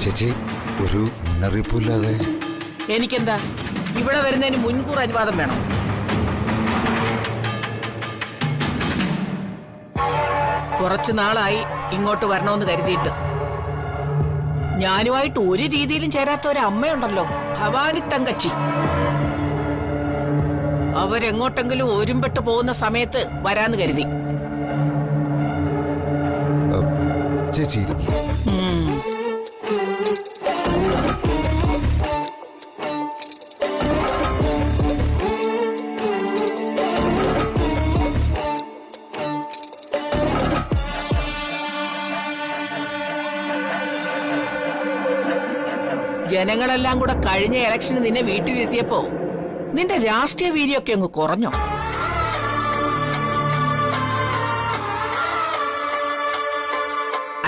ചേച്ചി ഒരു മുന്നറിയിപ്പില്ലാതെ. എനിക്കെന്താ ഇവിടെ വരുന്നതിന് മുൻകൂർ അനുവാദം വേണം. കുറച്ചു നാളായി ഇങ്ങോട്ട് വരണമെന്ന് കരുതിയിട്ട്. ഞാനുമായിട്ട് ഒരു രീതിയിലും ചേരാത്ത ഒരു അമ്മയുണ്ടല്ലോ, ഭവാനി തങ്കച്ചി. അവരെങ്ങോട്ടെങ്കിലും ഒരുമ്പെട്ട് പോകുന്ന സമയത്ത് വരാന്ന് കരുതി. ചേച്ചി ജനങ്ങളെല്ലാം കൂടെ കഴിഞ്ഞ ഇലക്ഷന് നിന്നെ വീട്ടിലെത്തിയപ്പോ നിന്റെ രാഷ്ട്രീയ വീര്യമൊക്കെ അങ്ങ് കുറഞ്ഞോ?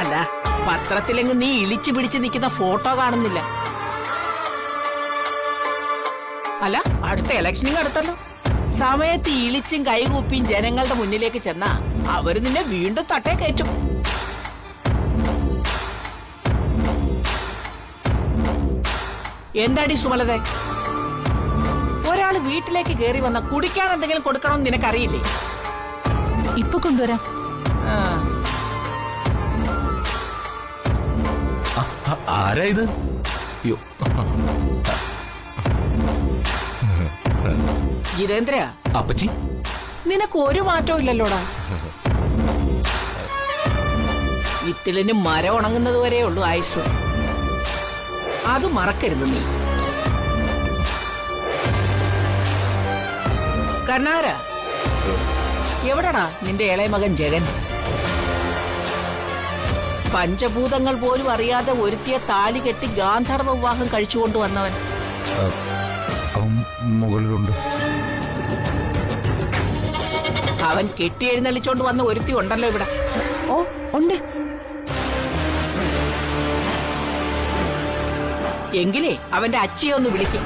അല്ല, പത്രത്തിലെങ്ങ് നീ ഇളിച്ചു പിടിച്ച് നിൽക്കുന്ന ഫോട്ടോ കാണുന്നില്ല. അല്ല, അടുത്ത ഇലക്ഷനിങ് അടുത്തല്ലോ. സമയത്ത് ഇളിച്ചും കൈകൂപ്പിയും ജനങ്ങളുടെ മുന്നിലേക്ക് ചെന്നാ അവര് നിന്നെ വീണ്ടും തട്ടേ കയറ്റും. എന്താടി സുമലതേ, ഒരാള് വീട്ടിലേക്ക് കയറി വന്ന കുടിക്കാൻ എന്തെങ്കിലും കൊടുക്കണമെന്ന് നിനക്കറിയില്ലേ? ഇപ്പൊ കൊണ്ടുവരാം. ആരാ ഇത്? ജിതേന്ദ്ര, അപ്പച്ചി, നിനക്ക് ഒരു മാറ്റവും ഇല്ലല്ലോടാ. ഇത്തിലിന് മരം ഉണങ്ങുന്നത് വരെ ഉള്ളൂ ആയുസ്. അത് മറക്കരുത് നീ. കർണാര, എവിടെടാ നിന്റെ ഇളയ മകൻ ജഗൻ? പഞ്ചഭൂതങ്ങൾ പോലും അറിയാതെ ഒരുത്തിയ താലി കെട്ടി ഗാന്ധർവ വിവാഹം കഴിച്ചുകൊണ്ട് വന്നവൻ. അവൻ മുകളിലുണ്ട്. അവൻ കെട്ടി എഴുന്നള്ളിച്ചോണ്ട് വന്ന ഒരുത്തി ഉണ്ടല്ലോ ഇവിടെ. ഓ ഉണ്ട്. എങ്കിലേ അവന്റെ അച്ഛയെ ഒന്ന് വിളിക്കും.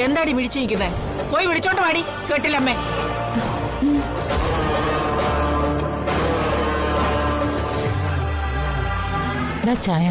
എന്താടി വിളിച്ചു നിൽക്കുന്നേ? പോയി വിളിച്ചോണ്ട് വാടി. കേട്ടില്ലമ്മേ? ചായ